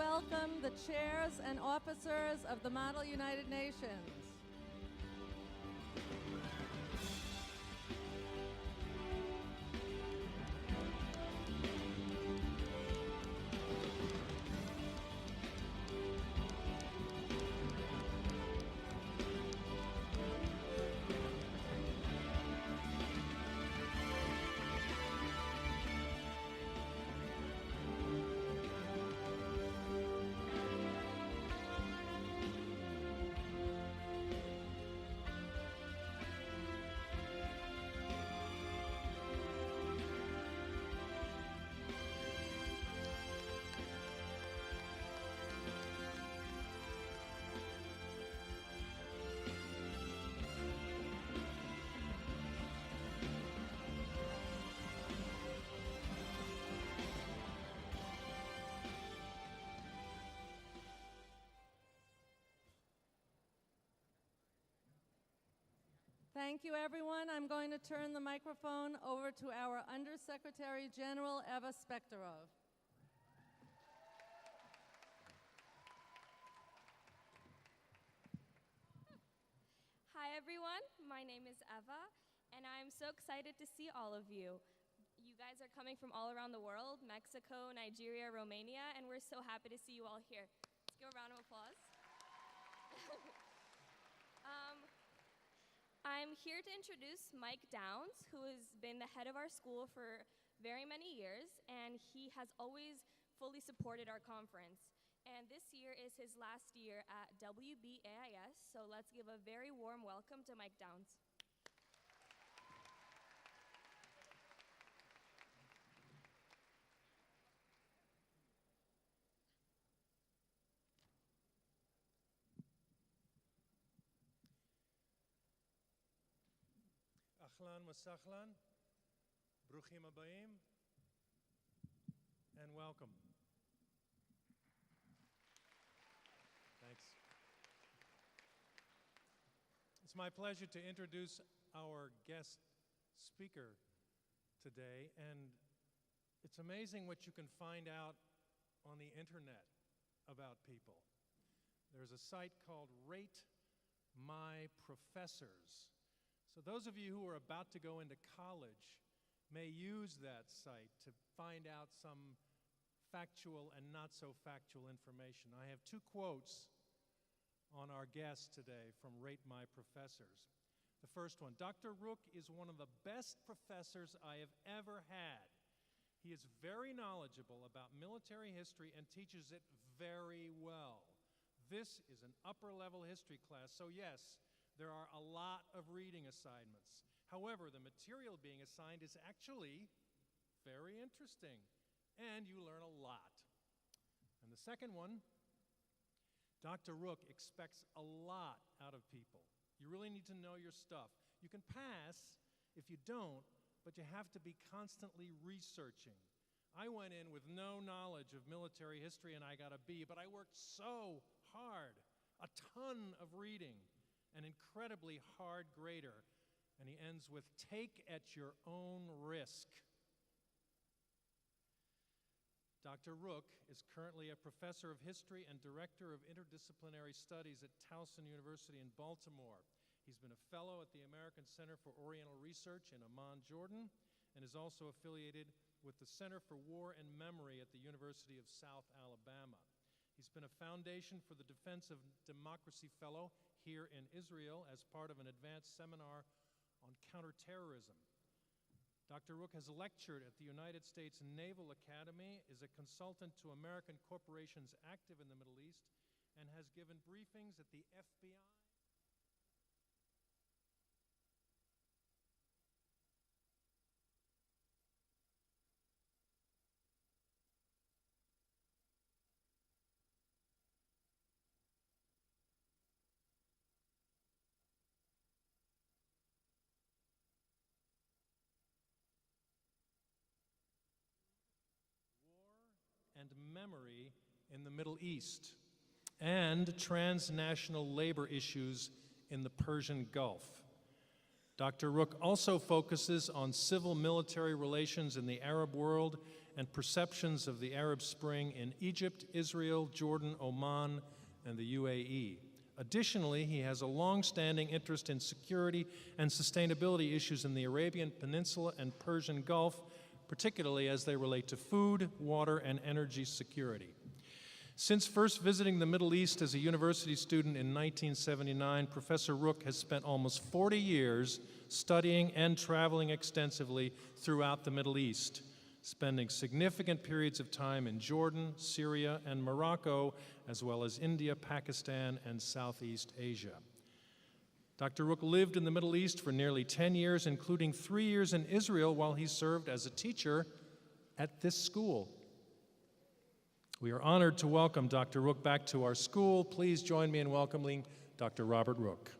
welcome the chairs and officers of the Model United Nations. Thank you, everyone. I'm going to turn the microphone over to our Undersecretary General, Eva Spektorov. Hi, everyone. My name is Eva, and I'm so excited to see all of you. You guys are coming from all around the world, Mexico, Nigeria, Romania, and we're so happy to see you all here. Let's give a round of applause. I'm here to introduce Mike Downs, who has been the head of our school for very many years, and he has always fully supported our conference. And this year is his last year at WBAIS, so let's give a very warm welcome to Mike Downs. Ahlan wa sahlan, bruchim habayim, and welcome. Thanks. It's my pleasure to introduce our guest speaker today, and it's amazing what you can find out on the internet about people. There's a site called Rate My Professors. So those of you who are about to go into college may use that site to find out some factual and not so factual information. I have two quotes on our guest today from Rate My Professors. The first one, Dr. Rook is one of the best professors I have ever had. He is very knowledgeable about military history and teaches it very well. This is an upper-level history class, so yes, there are a lot of reading assignments. However, the material being assigned is actually very interesting, and you learn a lot. And the second one, Dr. Rook expects a lot out of people. You really need to know your stuff. You can pass if you don't, but you have to be constantly researching. I went in with no knowledge of military history and I got a B, but I worked so hard, a ton of reading, an incredibly hard grader. And he ends with, take at your own risk. Dr. Rook is currently a professor of history and director of interdisciplinary studies at Towson University in Baltimore. He's been a fellow at the American Center for Oriental Research in Amman, Jordan, and is also affiliated with the Center for War and Memory at the University of South Alabama. He's been a Foundation for the Defense of Democracy Fellow here in Israel as part of an advanced seminar on counterterrorism. Dr. Rook has lectured at the United States Naval Academy, is a consultant to American corporations active in the Middle East, and has given briefings at the FBI. And memory in the Middle East, and transnational labor issues in the Persian Gulf. Dr. Rook also focuses on civil-military relations in the Arab world and perceptions of the Arab Spring in Egypt, Israel, Jordan, Oman, and the UAE. Additionally, he has a long-standing interest in security and sustainability issues in the Arabian Peninsula and Persian Gulf, particularly as they relate to food, water, and energy security. Since first visiting the Middle East as a university student in 1979, Professor Rook has spent almost 40 years studying and traveling extensively throughout the Middle East, spending significant periods of time in Jordan, Syria, and Morocco, as well as India, Pakistan, and Southeast Asia. Dr. Rook lived in the Middle East for nearly 10 years, including 3 years in Israel while he served as a teacher at this school. We are honored to welcome Dr. Rook back to our school. Please join me in welcoming Dr. Robert Rook.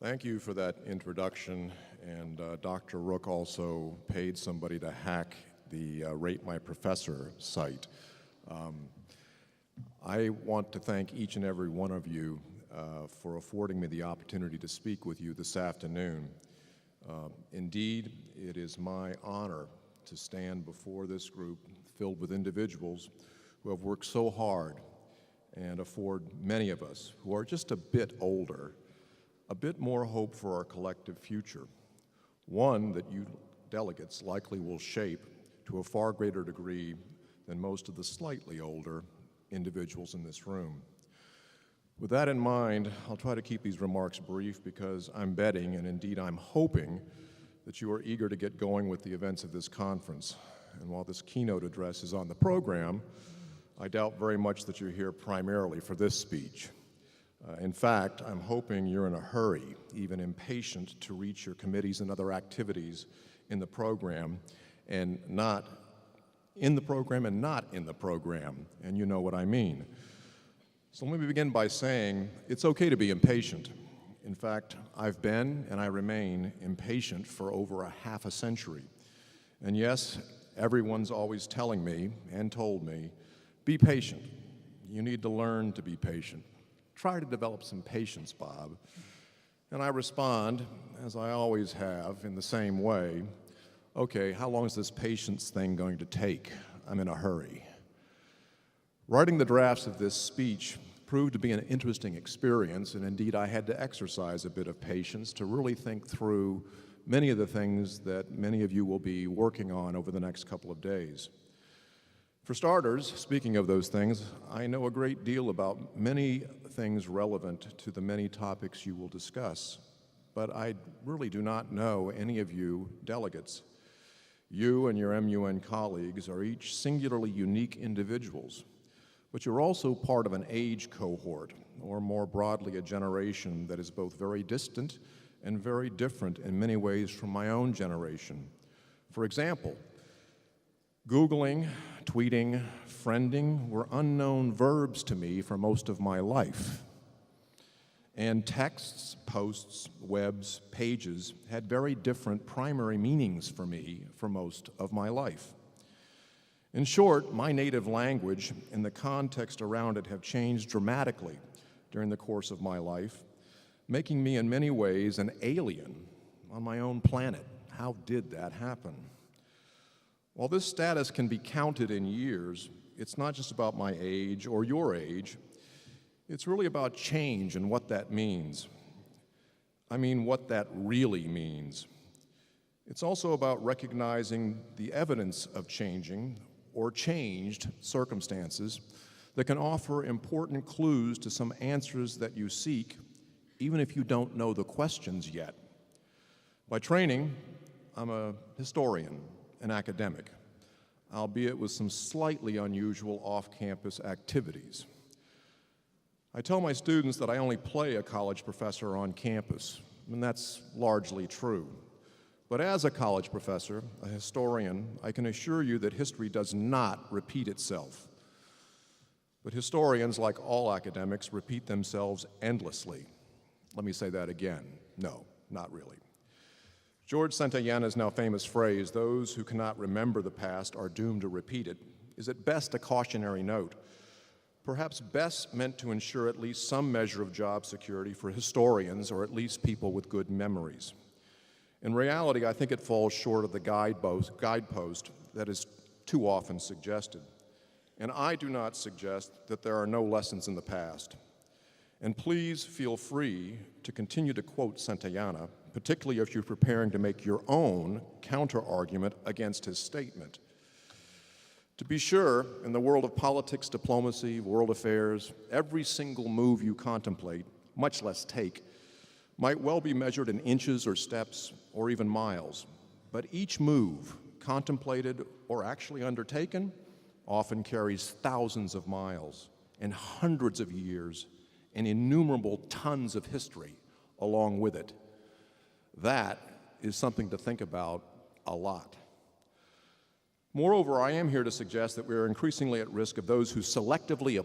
Thank you for that introduction, and Dr. Rook also paid somebody to hack the Rate My Professor site. I want to thank each and every one of you for affording me the opportunity to speak with you this afternoon. Indeed, it is my honor to stand before this group filled with individuals who have worked so hard and afford many of us who are just a bit older a bit more hope for our collective future, one that you delegates likely will shape to a far greater degree than most of the slightly older individuals in this room. With that in mind, I'll try to keep these remarks brief because I'm betting, and indeed I'm hoping, that you are eager to get going with the events of this conference. And while this keynote address is on the program, I doubt very much that you're here primarily for this speech. In fact, I'm hoping you're in a hurry, even impatient to reach your committees and other activities in the program, and not in the program and not in the program, and you know what I mean. So let me begin by saying it's okay to be impatient. In fact, I've been and I remain impatient for over a half a century. And yes, everyone's always telling me and told me, be patient. You need to learn to be patient. Try to develop some patience, Bob. And I respond, as I always have, in the same way, okay, how long is this patience thing going to take? I'm in a hurry. Writing the drafts of this speech proved to be an interesting experience, and indeed I had to exercise a bit of patience to really think through many of the things that many of you will be working on over the next couple of days. For starters, speaking of those things, I know a great deal about many things relevant to the many topics you will discuss, but I really do not know any of you delegates. You and your MUN colleagues are each singularly unique individuals, but you're also part of an age cohort, or more broadly, a generation that is both very distant and very different in many ways from my own generation. For example, Googling, tweeting, friending were unknown verbs to me for most of my life. And texts, posts, webs, pages had very different primary meanings for me for most of my life. In short, my native language and the context around it have changed dramatically during the course of my life, making me in many ways an alien on my own planet. How did that happen? While this status can be counted in years, it's not just about my age or your age. It's really about change and what that means. I mean, what that really means. It's also about recognizing the evidence of changing or changed circumstances that can offer important clues to some answers that you seek, even if you don't know the questions yet. By training, I'm a historian, an academic, albeit with some slightly unusual off-campus activities. I tell my students that I only play a college professor on campus, and that's largely true. But as a college professor, a historian, I can assure you that history does not repeat itself. But historians, like all academics, repeat themselves endlessly. Let me say that again. No, not really. George Santayana's now famous phrase, "Those who cannot remember the past are doomed to repeat it," is at best a cautionary note. perhaps best meant to ensure at least some measure of job security for historians, or at least people with good memories. In reality, I think it falls short of the guidepost that is too often suggested. And I do not suggest that there are no lessons in the past. And please feel free to continue to quote Santayana, particularly if you're preparing to make your own counter-argument against his statement. To be sure, in the world of politics, diplomacy, world affairs, every single move you contemplate, much less take, might well be measured in inches or steps or even miles. But each move, contemplated or actually undertaken, often carries thousands of miles and hundreds of years and innumerable tons of history along with it. That is something to think about a lot. Moreover, I am here to suggest that we are increasingly at risk of those who selectively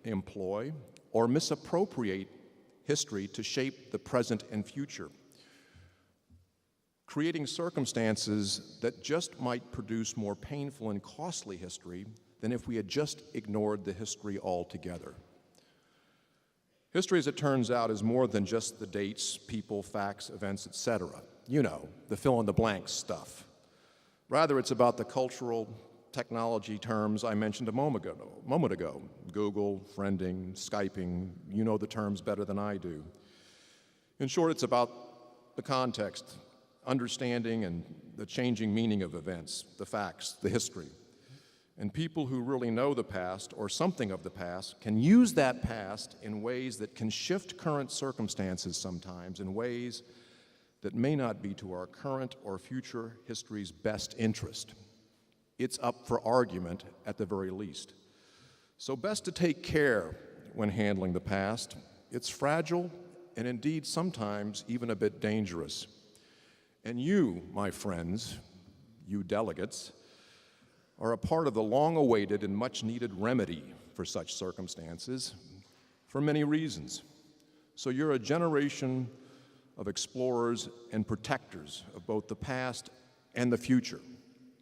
employ or misappropriate history to shape the present and future, creating circumstances that just might produce more painful and costly history than if we had just ignored the history altogether. History, as it turns out, is more than just the dates, people, facts, events, etc. You know, the fill-in-the-blanks stuff. Rather, it's about the cultural technology terms I mentioned a moment ago. Google, friending, Skyping, you know the terms better than I do. In short, it's about the context, understanding and the changing meaning of events, the facts, the history. And people who really know the past or something of the past can use that past in ways that can shift current circumstances sometimes in ways that may not be to our current or future history's best interest. It's up for argument at the very least. So best to take care when handling the past. It's fragile and indeed sometimes even a bit dangerous. And you, my friends, you delegates, are a part of the long-awaited and much-needed remedy for such circumstances for many reasons. So you're a generation of explorers and protectors of both the past and the future.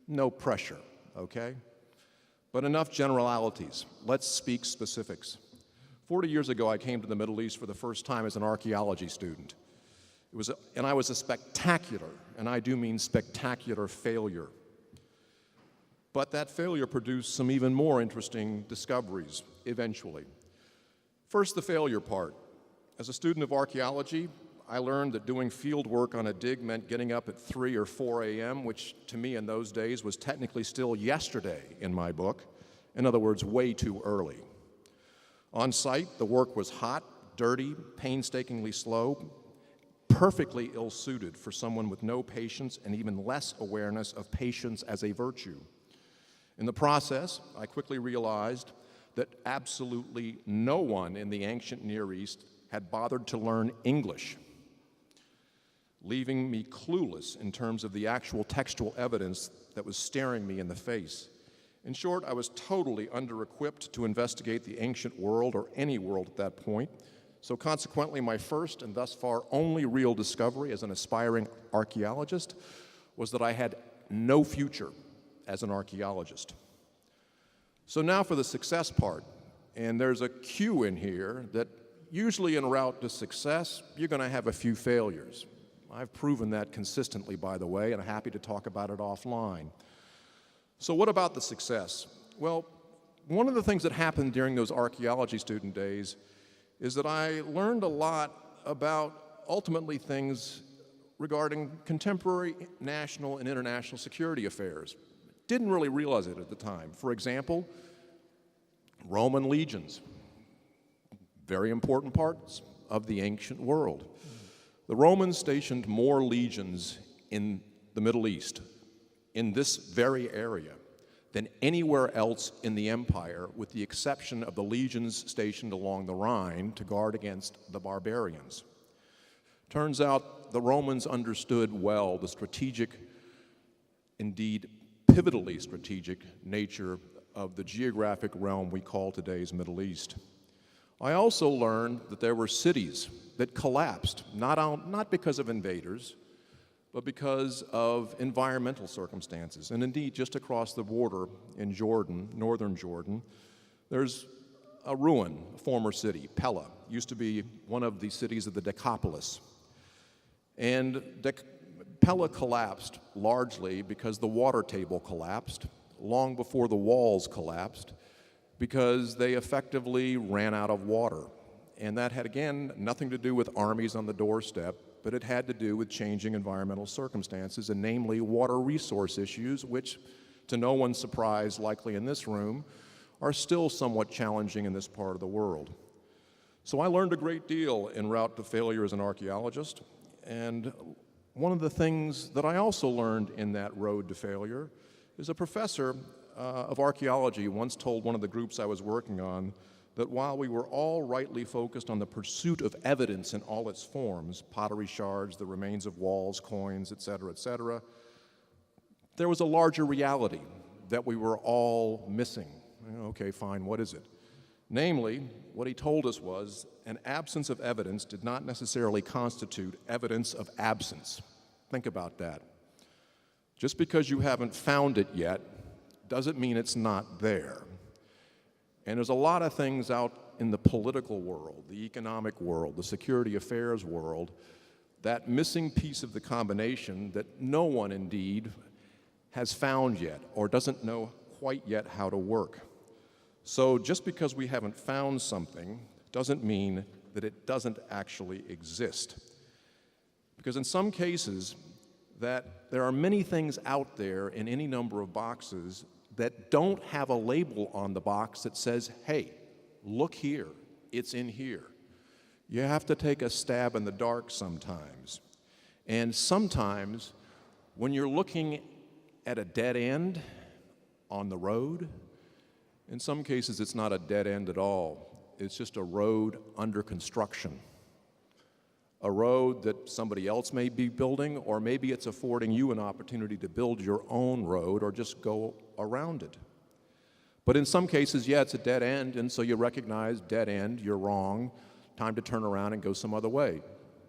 No pressure, okay? But enough generalities. Let's speak specifics. 40 years ago, I came to the Middle East for the first time as an archaeology student. I was a spectacular, and I do mean spectacular, failure. But that failure produced some even more interesting discoveries eventually. First, the failure part. As a student of archaeology, I learned that doing field work on a dig meant getting up at 3 or 4 a.m., which to me in those days was technically still yesterday in my book. In other words, way too early. On site, the work was hot, dirty, painstakingly slow, perfectly ill-suited for someone with no patience and even less awareness of patience as a virtue. In the process, I quickly realized that absolutely no one in the ancient Near East had bothered to learn English, leaving me clueless in terms of the actual textual evidence that was staring me in the face. In short, I was totally under-equipped to investigate the ancient world or any world at that point. So consequently, my first and thus far only real discovery as an aspiring archaeologist was that I had no future as an archaeologist. So now for the success part. And there's a cue in here that usually en route to success, you're going to have a few failures. I've proven that consistently, by the way, and I'm happy to talk about it offline. So what about the success? Well, one of the things that happened during those archaeology student days is that I learned a lot about ultimately things regarding contemporary national and international security affairs. Didn't really realize it at the time. For example, Roman legions, very important parts of the ancient world. The Romans stationed more legions in the Middle East, in this very area, than anywhere else in the empire, with the exception of the legions stationed along the Rhine to guard against the barbarians. Turns out the Romans understood well the strategic, indeed pivotally strategic nature of the geographic realm we call today's Middle East. I also learned that there were cities that collapsed, not because of invaders, but because of environmental circumstances. And indeed, just across the border in Jordan, northern Jordan, there's a ruin, a former city, Pella. Used to be one of the cities of the Decapolis. And Pella collapsed largely because the water table collapsed long before the walls collapsed, because they effectively ran out of water. And that had, again, nothing to do with armies on the doorstep, but it had to do with changing environmental circumstances, and namely water resource issues, which, to no one's surprise, likely in this room, are still somewhat challenging in this part of the world. So I learned a great deal en route to failure as an archaeologist, and one of the things that I also learned in that road to failure is a professor of archaeology once told one of the groups I was working on that while we were all rightly focused on the pursuit of evidence in all its forms, pottery shards, the remains of walls, coins, et cetera, there was a larger reality that we were all missing. Okay, fine, what is it? Namely, what he told us was an absence of evidence did not necessarily constitute evidence of absence. Think about that. Just because you haven't found it yet doesn't mean it's not there. And there's a lot of things out in the political world, the economic world, the security affairs world, that missing piece of the combination that no one indeed has found yet or doesn't know quite yet how to work. So just because we haven't found something doesn't mean that it doesn't actually exist. Because in some cases, that there are many things out there in any number of boxes that don't have a label on the box that says, hey, look here, it's in here. You have to take a stab in the dark sometimes. And sometimes, when you're looking at a dead end on the road, in some cases it's not a dead end at all. It's just a road under construction. A road that somebody else may be building, or maybe it's affording you an opportunity to build your own road or just go around it. But in some cases, yeah, it's a dead end, and so you recognize, dead end, you're wrong, time to turn around and go some other way.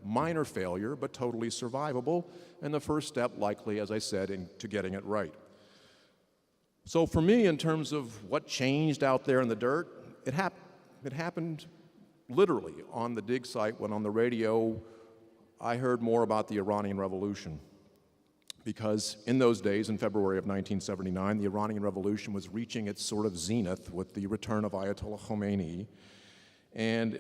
Minor failure, but totally survivable, and the first step likely, as I said, into getting it right. So for me, in terms of what changed out there in the dirt, it happened literally on the dig site when on the radio I heard more about the Iranian Revolution. Because in those days, in February of 1979, the Iranian Revolution was reaching its sort of zenith with the return of Ayatollah Khomeini. And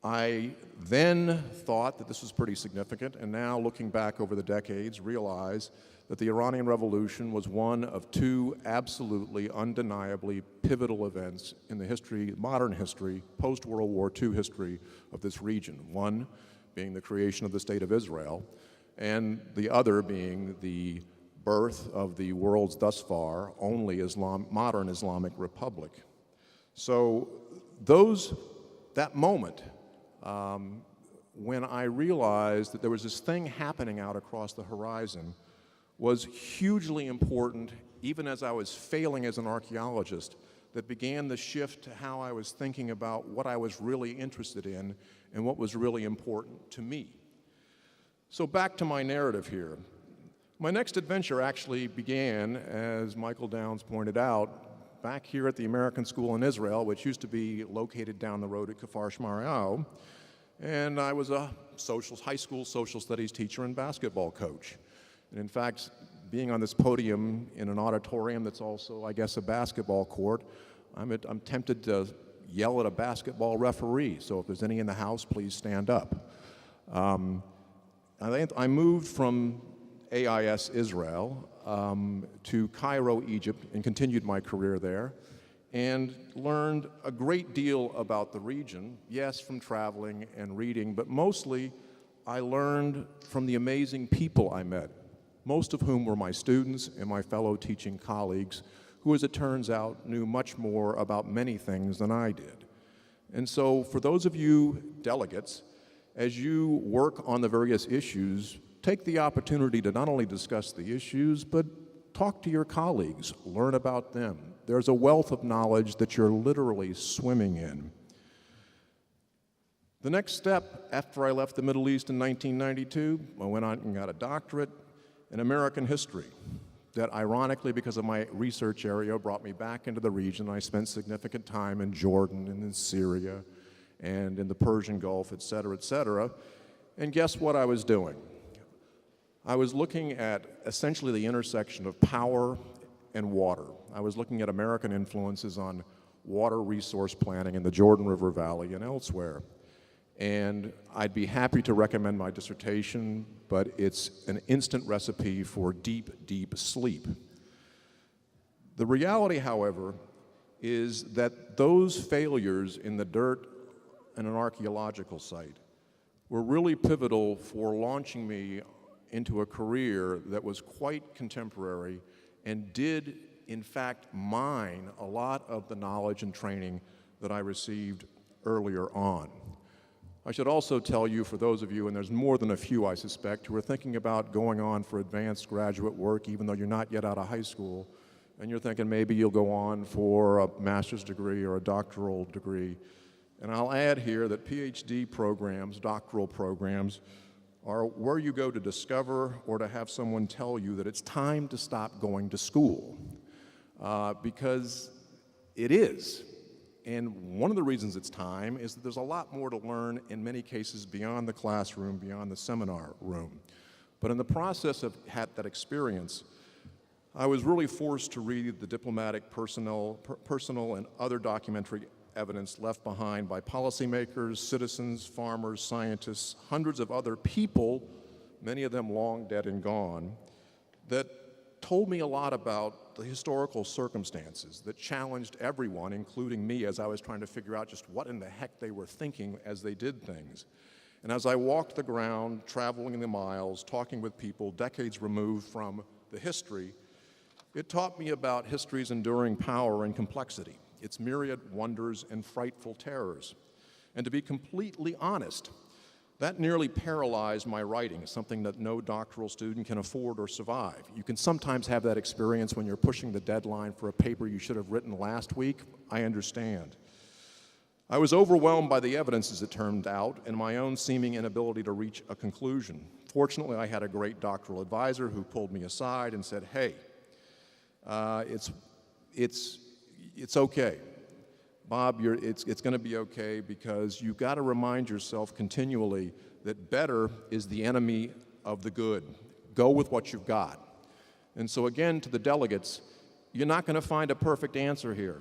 I then thought that this was pretty significant, and now looking back over the decades, realize that the Iranian Revolution was one of two absolutely, undeniably pivotal events in the history, modern history, post-World War II history of this region. One being the creation of the State of Israel, and the other being the birth of the world's thus far only modern Islamic Republic. So that moment, when I realized that there was this thing happening out across the horizon, was hugely important, even as I was failing as an archaeologist, that began the shift to how I was thinking about what I was really interested in and what was really important to me. So back to my narrative here. My next adventure actually began, as Michael Downs pointed out, back here at the American School in Israel, which used to be located down the road at Kfar Shmariau, and I was a high school social studies teacher and basketball coach. And in fact, being on this podium in an auditorium that's also, I guess, a basketball court, I'm tempted to yell at a basketball referee. So if there's any in the house, please stand up. I moved from AIS Israel to Cairo, Egypt, and continued my career there, and learned a great deal about the region, yes, from traveling and reading, but mostly I learned from the amazing people I met, most of whom were my students and my fellow teaching colleagues, who, as it turns out, knew much more about many things than I did. And so for those of you delegates, as you work on the various issues, take the opportunity to not only discuss the issues, but talk to your colleagues, learn about them. There's a wealth of knowledge that you're literally swimming in. The next step, after I left the Middle East in 1992, I went on and got a doctorate in American history. that ironically, because of my research area, brought me back into the region. I spent significant time in Jordan and in Syria and in the Persian Gulf, et cetera, et cetera. And guess what I was doing? I was looking at essentially the intersection of power and water. I was looking at American influences on water resource planning in the Jordan River Valley and elsewhere. And I'd be happy to recommend my dissertation, but it's an instant recipe for deep, deep sleep. The reality, however, is that those failures in the dirt and an archaeological site were really pivotal for launching me into a career that was quite contemporary and did, in fact, mine a lot of the knowledge and training that I received earlier on. I should also tell you, for those of you, and there's more than a few I suspect, who are thinking about going on for advanced graduate work even though you're not yet out of high school, and you're thinking maybe you'll go on for a master's degree or a doctoral degree. And I'll add here that PhD programs, doctoral programs, are where you go to discover or to have someone tell you that it's time to stop going to school, because it is. And one of the reasons it's time is that there's a lot more to learn in many cases beyond the classroom, beyond the seminar room. But in the process of that experience, I was really forced to read the diplomatic, personal, and other documentary evidence left behind by policymakers, citizens, farmers, scientists, hundreds of other people, many of them long dead and gone, that told me a lot about the historical circumstances that challenged everyone, including me, as I was trying to figure out just what in the heck they were thinking as they did things. And as I walked the ground, traveling the miles, talking with people decades removed from the history, it taught me about history's enduring power and complexity, its myriad wonders and frightful terrors. And to be completely honest, that nearly paralyzed my writing, something that no doctoral student can afford or survive. You can sometimes have that experience when you're pushing the deadline for a paper you should have written last week. I understand. I was overwhelmed by the evidence, as it turned out, and my own seeming inability to reach a conclusion. Fortunately, I had a great doctoral advisor who pulled me aside and said, hey, it's okay. Bob, it's going to be okay, because you've got to remind yourself continually that better is the enemy of the good. Go with what you've got. And so again, to the delegates, you're not going to find a perfect answer here.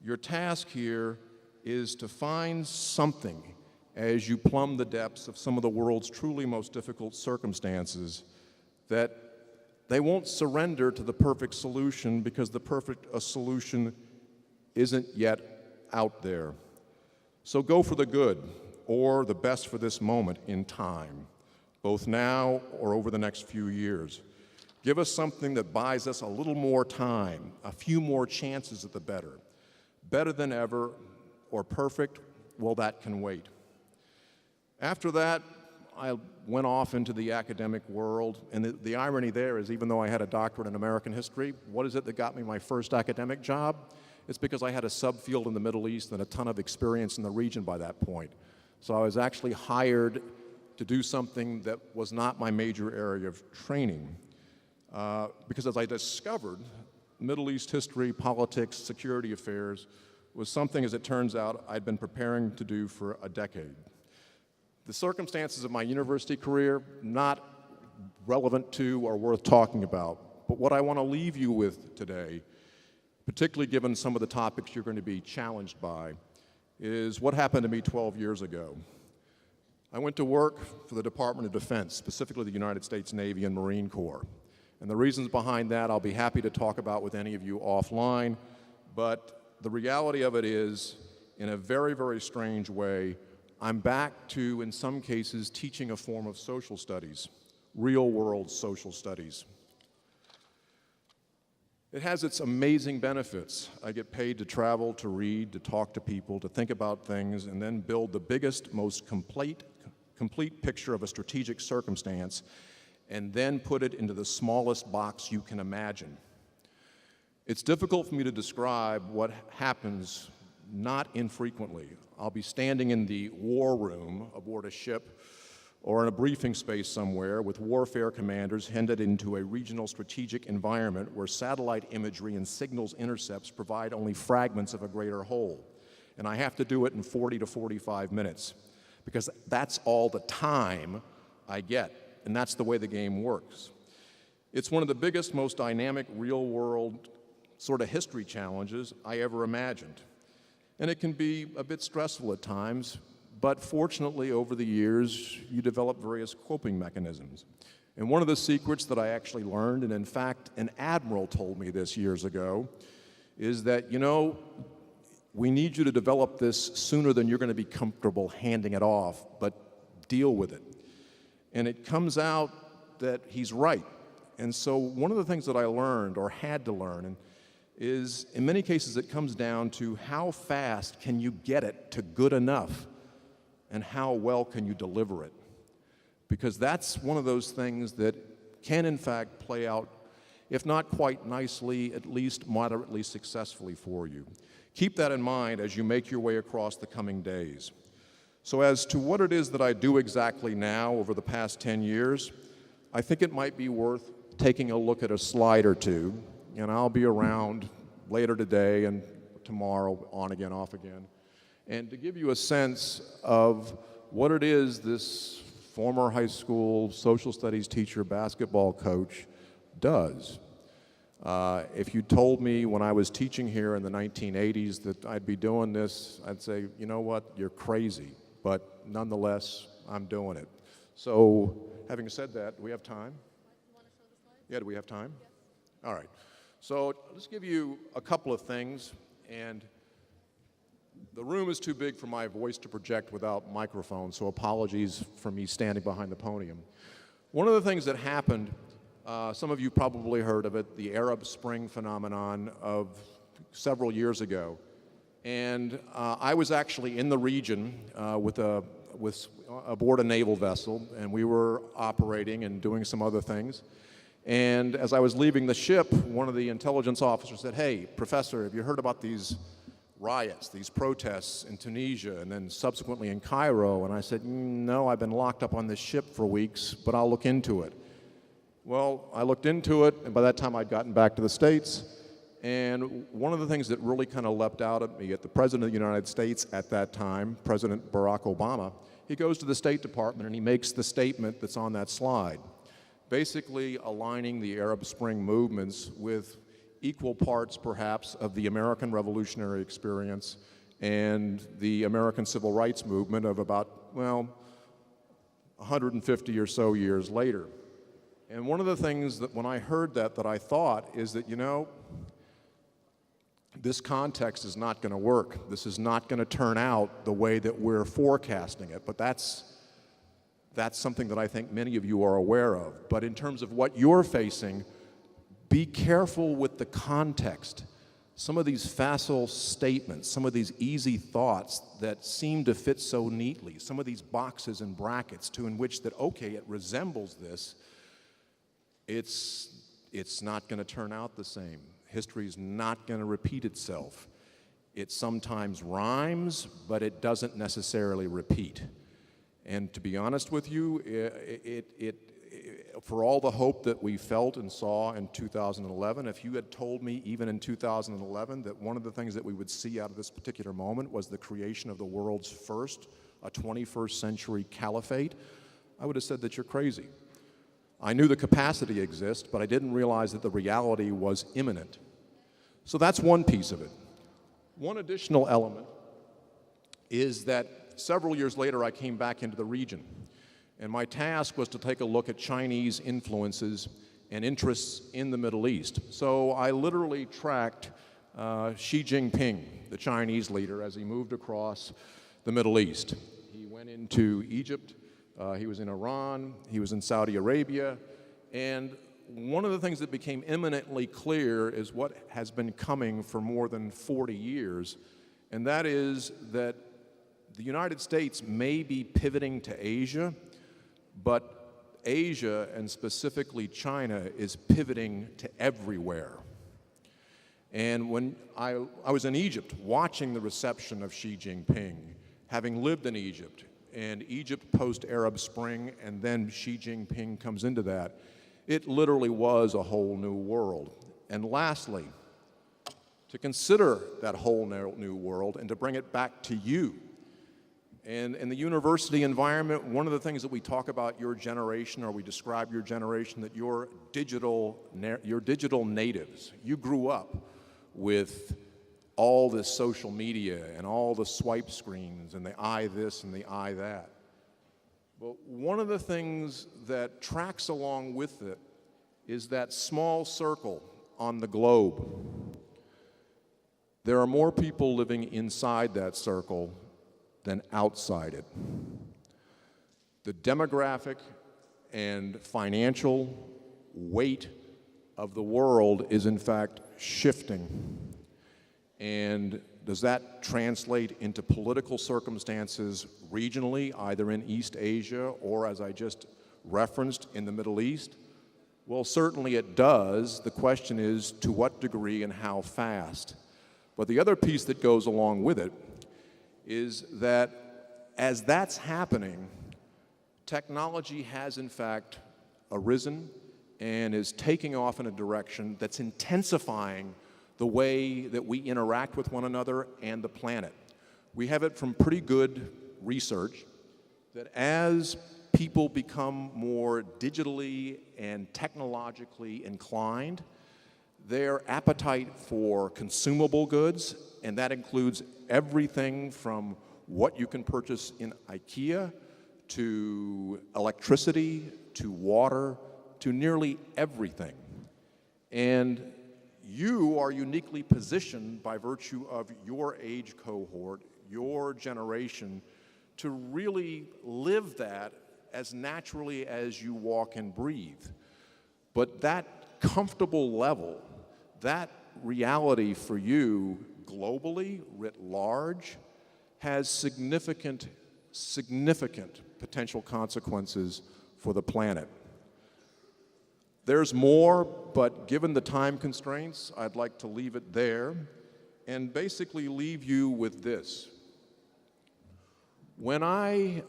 Your task here is to find something as you plumb the depths of some of the world's truly most difficult circumstances, that they won't surrender to the perfect solution, because the perfect solution isn't yet out there. So go for the good, or the best for this moment in time, both now or over the next few years. Give us something that buys us a little more time, a few more chances at the better. Better than ever, or perfect, well, that can wait. After that, I went off into the academic world, and the irony there is, even though I had a doctorate in American history, what is it that got me my first academic job? It's because I had a subfield in the Middle East and a ton of experience in the region by that point. So I was actually hired to do something that was not my major area of training. Because as I discovered, Middle East history, politics, security affairs was something, as it turns out, I'd been preparing to do for a decade. The circumstances of my university career, not relevant to or worth talking about. But what I want to leave you with today, particularly given some of the topics you're going to be challenged by, is what happened to me 12 years ago. I went to work for the Department of Defense, specifically the United States Navy and Marine Corps. And the reasons behind that I'll be happy to talk about with any of you offline, but the reality of it is, in a very, very strange way, I'm back to, in some cases, teaching a form of social studies, real-world social studies. It has its amazing benefits. I get paid to travel, to read, to talk to people, to think about things, and then build the biggest, most complete picture of a strategic circumstance, and then put it into the smallest box you can imagine. It's difficult for me to describe what happens not infrequently. I'll be standing in the war room aboard a ship or in a briefing space somewhere with warfare commanders headed into a regional strategic environment where satellite imagery and signals intercepts provide only fragments of a greater whole. And I have to do it in 40 to 45 minutes because that's all the time I get, and that's the way the game works. It's one of the biggest, most dynamic, real-world sort of history challenges I ever imagined. And it can be a bit stressful at times, but fortunately, over the years, you develop various coping mechanisms. And one of the secrets that I actually learned, and in fact, an admiral told me this years ago, is that, you know, we need you to develop this sooner than you're going to be comfortable handing it off, but deal with it. And it comes out that he's right. And so one of the things that I learned, or had to learn, is in many cases it comes down to how fast can you get it to good enough, and how well can you deliver it? Because that's one of those things that can in fact play out, if not quite nicely, at least moderately successfully for you. Keep that in mind as you make your way across the coming days. So as to what it is that I do exactly now over the past 10 years, I think it might be worth taking a look at a slide or two, and I'll be around later today and tomorrow, on again, off again, and to give you a sense of what it is this former high school social studies teacher, basketball coach does. If you told me when I was teaching here in the 1980s that I'd be doing this, I'd say, you know what, you're crazy, but nonetheless, I'm doing it. So, having said that, do we have time? Yeah, do we have time? Yes. All right. So, let's give you a couple of things, and the room is too big for my voice to project without microphone, so apologies for me standing behind the podium. One of the things that happened, some of you probably heard of it, the Arab Spring phenomenon of several years ago. And I was actually in the region aboard a naval vessel, and we were operating and doing some other things. And as I was leaving the ship, one of the intelligence officers said, "Hey, Professor, have you heard about these riots, these protests in Tunisia and then subsequently in Cairo?" And I said, "No, I've been locked up on this ship for weeks, but I'll look into it." Well, I looked into it, and by that time I'd gotten back to the States, and one of the things that really kind of leapt out at me, at the President of the United States at that time, President Barack Obama, he goes to the State Department and he makes the statement that's on that slide, basically aligning the Arab Spring movements with equal parts, perhaps, of the American revolutionary experience and the American civil rights movement of about, well, 150 or so years later. And one of the things that when I heard that I thought is that, you know, this context is not going to work. This is not going to turn out the way that we're forecasting it. But that's something that I think many of you are aware of. But in terms of what you're facing, be careful with the context. Some of these facile statements, some of these easy thoughts that seem to fit so neatly, some of these boxes and brackets in which that, okay, it resembles this, it's not going to turn out the same. History's not going to repeat itself. It sometimes rhymes, but it doesn't necessarily repeat. And to be honest with you, for all the hope that we felt and saw in 2011, if you had told me even in 2011 that one of the things that we would see out of this particular moment was the creation of the world's first, a 21st century caliphate, I would have said that you're crazy. I knew the capacity exists, but I didn't realize that the reality was imminent. So that's one piece of it. One additional element is that several years later I came back into the region, and my task was to take a look at Chinese influences and interests in the Middle East. So I literally tracked Xi Jinping, the Chinese leader, as he moved across the Middle East. He went into Egypt, he was in Iran, he was in Saudi Arabia, and one of the things that became eminently clear is what has been coming for more than 40 years, and that is that the United States may be pivoting to Asia, but Asia, and specifically China, is pivoting to everywhere. And when I was in Egypt watching the reception of Xi Jinping, having lived in Egypt, and Egypt post-Arab Spring, and then Xi Jinping comes into that, it literally was a whole new world. And lastly, to consider that whole new world and to bring it back to you. And in the university environment, one of the things that we talk about your generation, or we describe your generation, that you're digital natives. You grew up with all this social media and all the swipe screens and the eye this and the eye that. But one of the things that tracks along with it is that small circle on the globe. There are more people living inside that circle than outside it. The demographic and financial weight of the world is in fact shifting. And does that translate into political circumstances regionally, either in East Asia or, as I just referenced, in the Middle East? Well, certainly it does. The question is to what degree and how fast. But the other piece that goes along with it is that as that's happening, technology has in fact arisen and is taking off in a direction that's intensifying the way that we interact with one another and the planet. We have it from pretty good research that as people become more digitally and technologically inclined, their appetite for consumable goods, and that includes everything from what you can purchase in IKEA, to electricity, to water, to nearly everything. And you are uniquely positioned by virtue of your age cohort, your generation, to really live that as naturally as you walk and breathe. But that comfortable level, that reality for you globally, writ large, has significant potential consequences for the planet. There's more, but given the time constraints, I'd like to leave it there and basically leave you with this. When I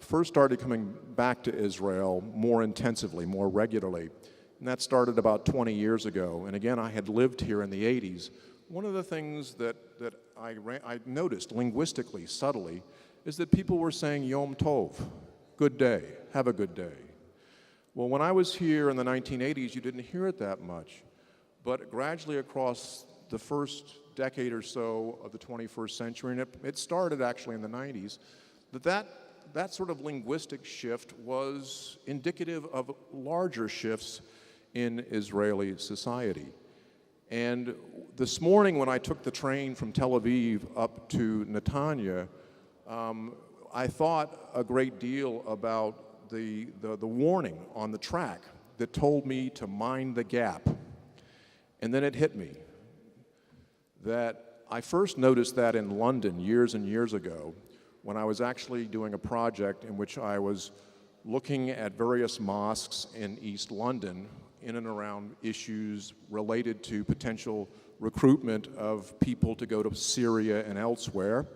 first started coming back to Israel more intensively, more regularly, and that started about 20 years ago, and again, I had lived here in the 80s, one of the things that I noticed linguistically, subtly, is that people were saying Yom Tov, good day, have a good day. Well, when I was here in the 1980s, you didn't hear it that much. But gradually across the first decade or so of the 21st century, and it started actually in the 90s, that sort of linguistic shift was indicative of larger shifts in Israeli society. And this morning when I took the train from Tel Aviv up to Netanya, I thought a great deal about the warning on the track that told me to mind the gap. And then it hit me that I first noticed that in London years and years ago when I was actually doing a project in which I was looking at various mosques in East London in and around issues related to potential recruitment of people to go to Syria and elsewhere.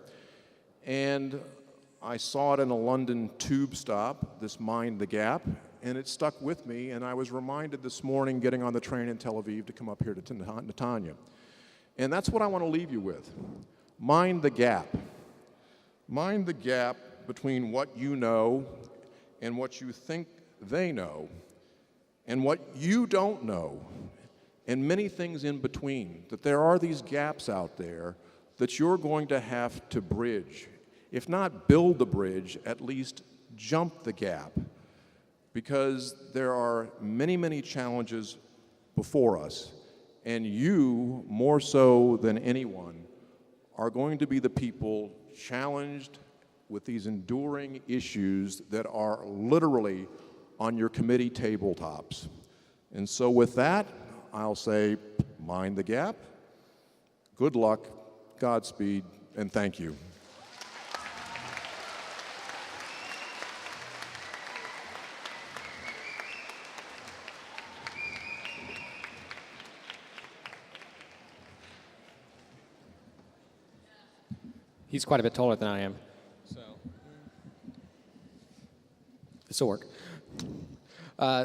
And I saw it in a London tube stop, this Mind the Gap, and it stuck with me, and I was reminded this morning getting on the train in Tel Aviv to come up here to Netanya. And that's what I want to leave you with. Mind the gap. Mind the gap between what you know and what you think they know, and what you don't know, and many things in between, that there are these gaps out there that you're going to have to bridge. If not build the bridge, at least jump the gap, because there are many, many challenges before us, and you, more so than anyone, are going to be the people challenged with these enduring issues that are literally on your committee tabletops. And so with that, I'll say, mind the gap, good luck, Godspeed, and thank you. He's quite a bit taller than I am. So. This will work.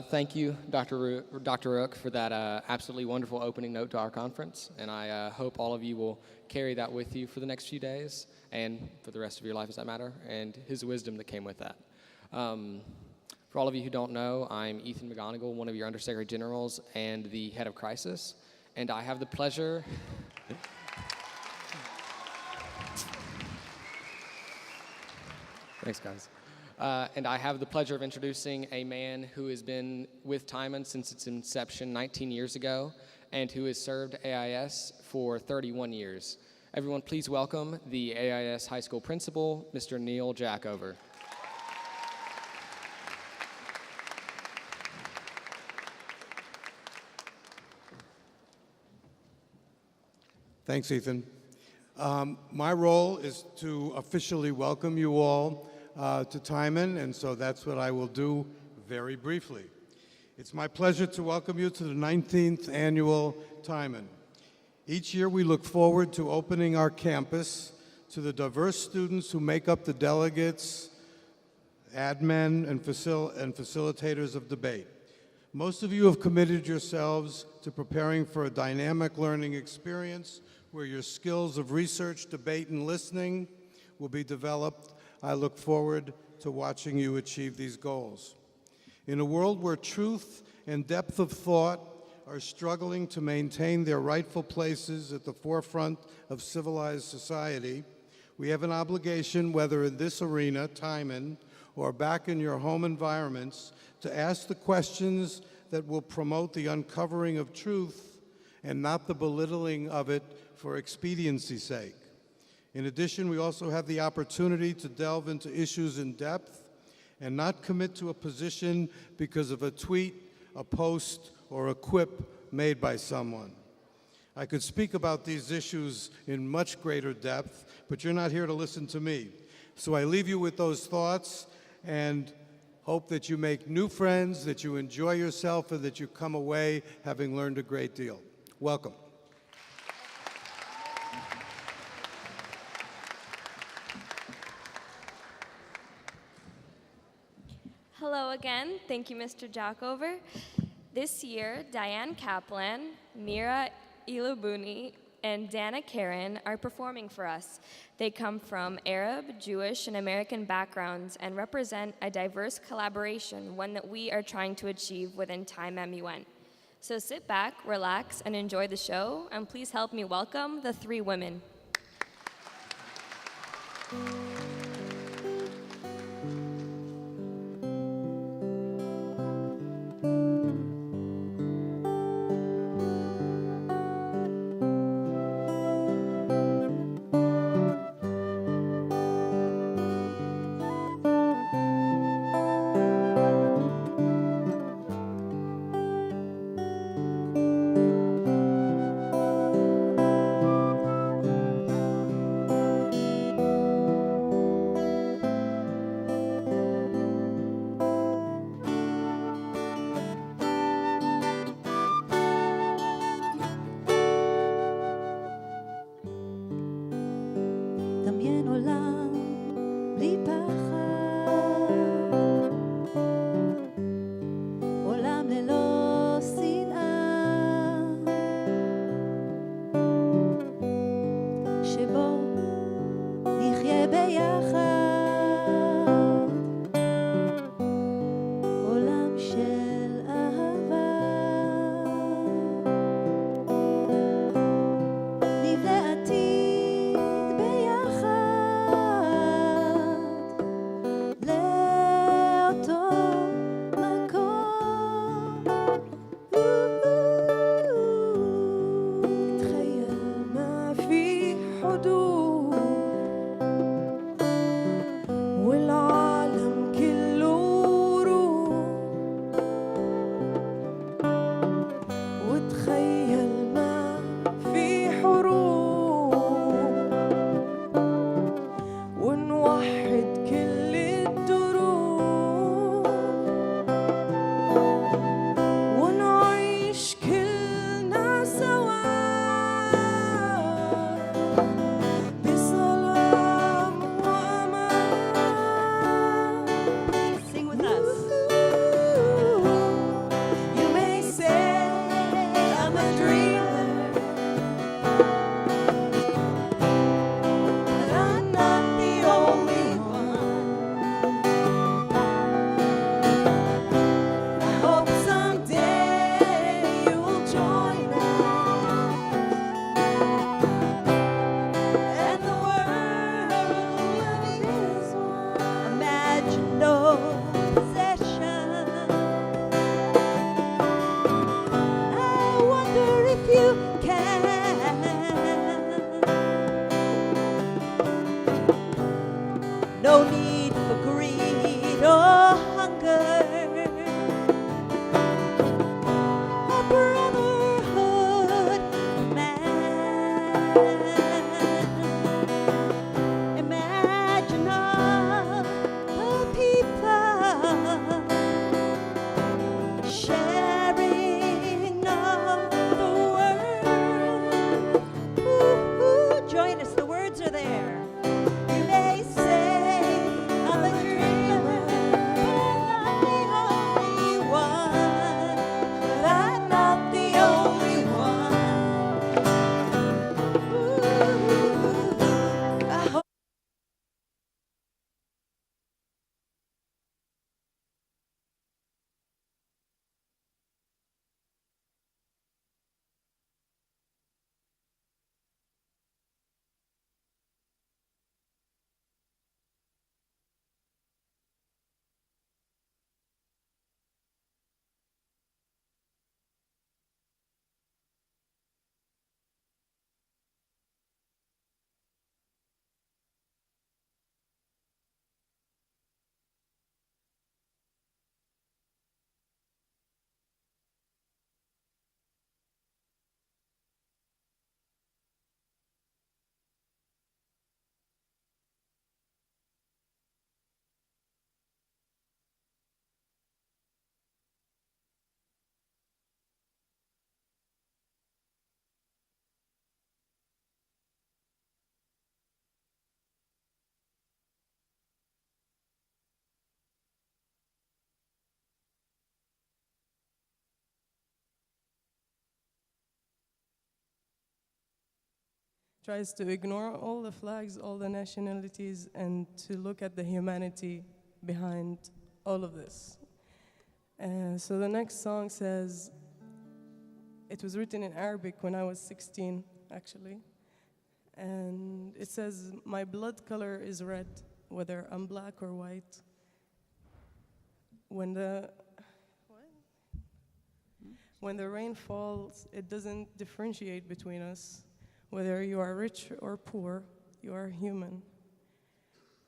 Thank you, Dr. Rook, for that absolutely wonderful opening note to our conference, and I hope all of you will carry that with you for the next few days, and for the rest of your life, as that matter, and his wisdom that came with that. For all of you who don't know, I'm Ethan McGonigal, one of your Undersecretary Generals and the head of crisis, and I have the pleasure... Thanks, guys. And I have the pleasure of introducing a man who has been with TIMEMUN since its inception 19 years ago, and who has served AIS for 31 years. Everyone, please welcome the AIS High School Principal, Mr. Neil Jackover. Thanks, Ethan. My role is to officially welcome you all to TIMEMUN, and so that's what I will do very briefly. It's my pleasure to welcome you to the 19th annual TIMEMUN. Each year we look forward to opening our campus to the diverse students who make up the delegates, admin, and facilitators of debate. Most of you have committed yourselves to preparing for a dynamic learning experience where your skills of research, debate, and listening will be developed. I look forward to watching you achieve these goals. In a world where truth and depth of thought are struggling to maintain their rightful places at the forefront of civilized society, we have an obligation, whether in this arena, TIMEMUN, or back in your home environments, to ask the questions that will promote the uncovering of truth and not the belittling of it for expediency's sake. In addition, we also have the opportunity to delve into issues in depth and not commit to a position because of a tweet, a post, or a quip made by someone. I could speak about these issues in much greater depth, but you're not here to listen to me. So I leave you with those thoughts and hope that you make new friends, that you enjoy yourself, and that you come away having learned a great deal. Welcome. Hello again. Thank you, Mr. Jackover. This year, Diane Kaplan, Mira Ilubuni, and Dana Karen are performing for us. They come from Arab, Jewish, and American backgrounds and represent a diverse collaboration, one that we are trying to achieve within TIMEMUN. So sit back, relax, and enjoy the show, and please help me welcome the three women. דמיין עולם בלי פחד, עולם ללא שנאה, שבו נחיה ביחד, עולם של אהבה, נבנה עתיד לאותו מקום. تخيل ما في حدود tries to ignore all the flags, all the nationalities, and to look at the humanity behind all of this. So the next song says, it was written in Arabic when I was 16, actually. And it says, my blood color is red, whether I'm black or white. When the rain falls, it doesn't differentiate between us. Whether you are rich or poor, you are human.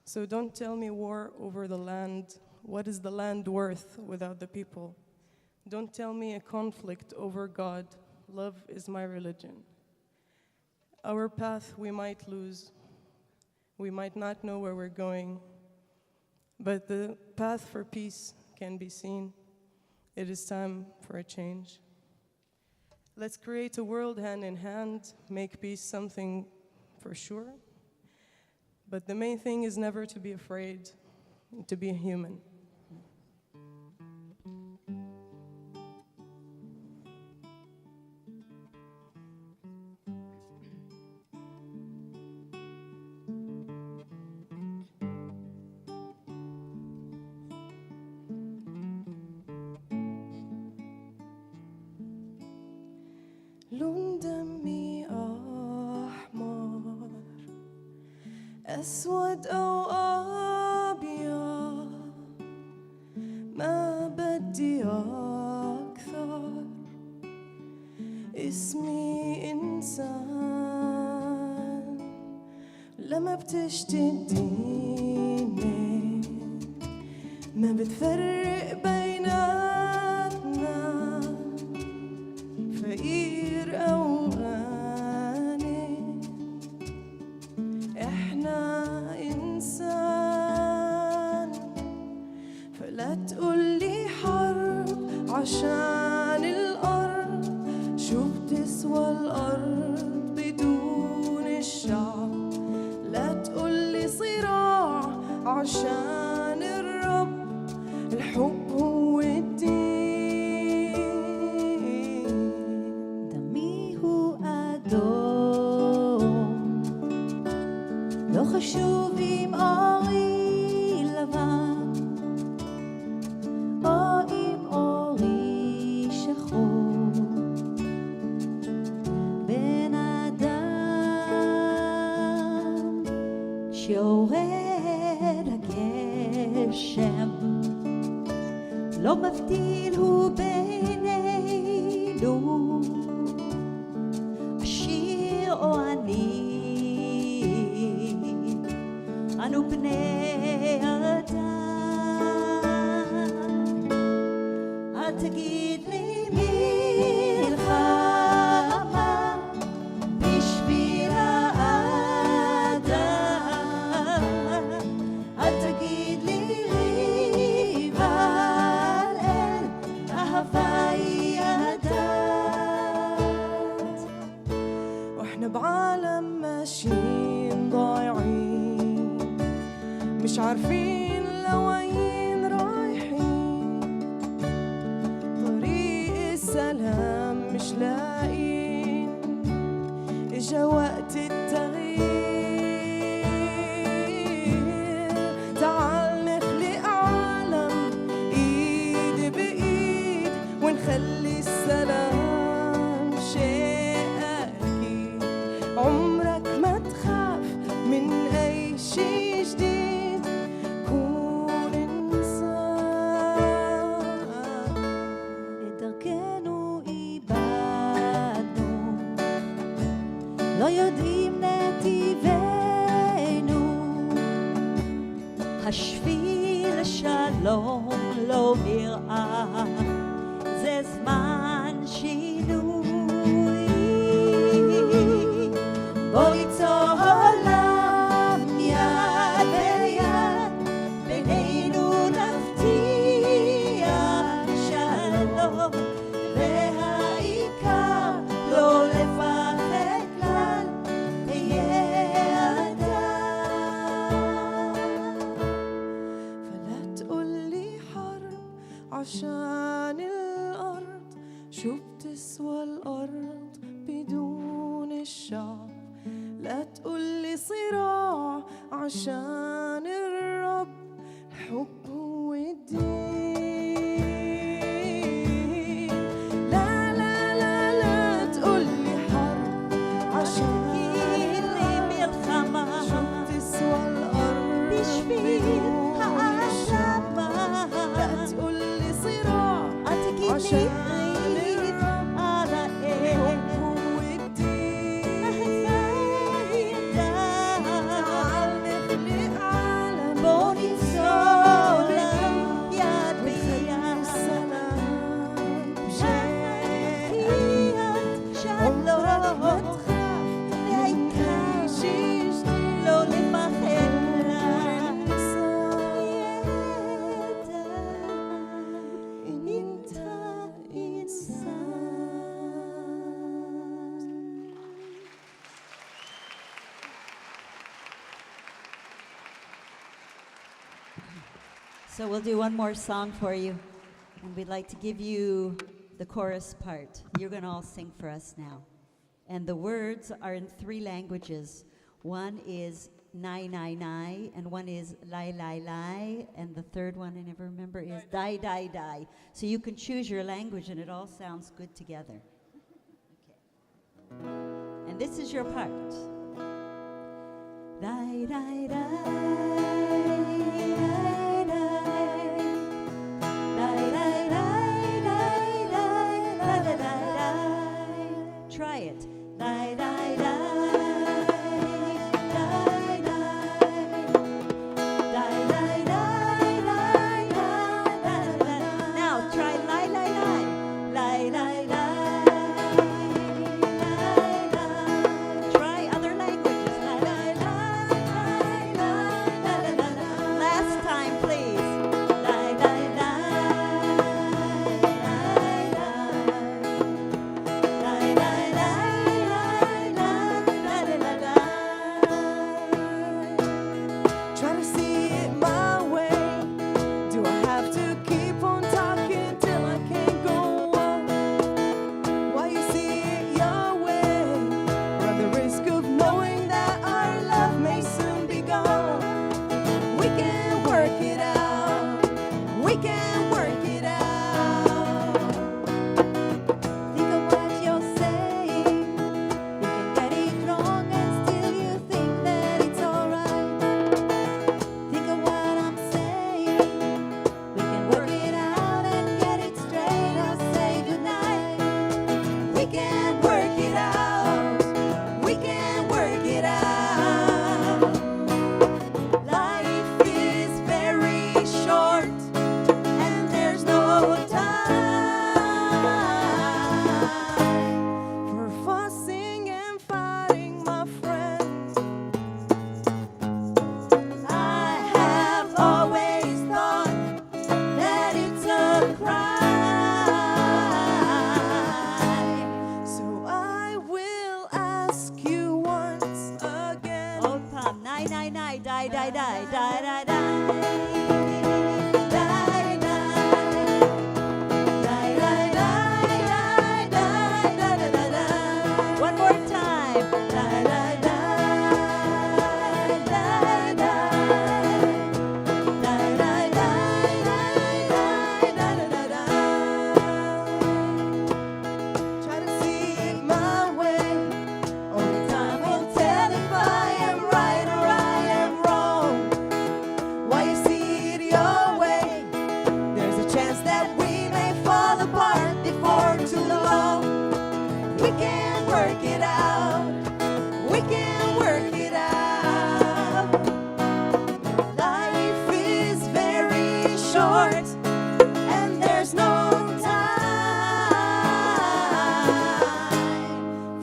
So don't tell me war over the land. What is the land worth without the people? Don't tell me a conflict over God. Love is my religion. Our path we might lose. We might not know where we're going, but the path for peace can be seen. It is time for a change. Let's create a world hand in hand, make peace something for sure. But the main thing is never to be afraid, to be a human. لون دمي أحمر أسود أو أبيض ما بدي أكثر اسمي إنسان لما بتشتديني ما بتفرق بيناتنا فقير أو غني إحنا إنسان فلا تقولي حرب عشان الأرض شو بتسوى الأرض بدون الشعب لا تقولي صراع عشان الرب الحب هو الدين לא חשוב אם אורי לבן או אם אורי שחור בן אדם כשיורד הגשם לא מבדיל הוא בינינו עשיר או עני אנו בני אדם אל תגיד לי מלחמה בשביל האדם אל תגיד לי ריב על אל אהבה היא הדת واحنا بعالم ماشيين ضايعين مش عارفين لوين رايحين طريق السلام مش لاقين اجا وقت التغيير تعال نخلق عالم ايد بايد ونخلي السلام شيء اكيد عمرك ما تخاف من اي شيء جديد كون إنسان את דרכנו איבדנו לא יודעים נתיבנו השביל לשלום לא נראה זה זמן שינוי בוא ליצור עולם יד ביד בינינו נבטיח שלום והעיקר לא לפחד כלל תהיה אדם فلا تقولي حرب عشان الأرض شو بتسوى الأرض بدون الشعب لا تقولي صراع عشان الرب الحب هو الدين. لا لا لا لا تقولي حرب عشان شو بتسوى الأرض بدون حب. لا تقولي صراع عشان So we'll do one more song for you, and we'd like to give you the chorus part. You're going to all sing for us now. And the words are in 3 languages. One is nai nai nai, and one is lai lai lai, and the third one I never remember is dai dai dai. So you can choose your language, and it all sounds good together. Okay. And this is your part. Dai dai dai. Try it. Die, die, die. Now try lie, lie, lie. Lie, lie, lie. Try other languages. Lie, lie, lie. Last time, please. Lie, lie, try to see it my way. Do I have to keep on talking till I can't go on? Why you see it your way? Run the risk of knowing that our love may soon be gone. We can work it out. We can work it out. Think of what you're saying. You can get it wrong and still you think that it's alright. Think of what I'm saying. We can work it out and get it straight. I'll say goodnight. We can work it out. We can work it out. Life is very short and there's no time for fussing and fighting, my friend. I have always thought that it's a crime. So I will ask you once again. Old Pam, nai nai nai, die die die, die die die. Die, die. Die, die, die, die, die, die, die, die. One more time. Die, die, die, die, die. Die, die, die, die, die, die, try to see it my way. Only time will tell if I am right or I am wrong. Why you see it your way? There's a chance that we may fall apart before too long. We can work it out. We can work it out. Life is very short and there's no time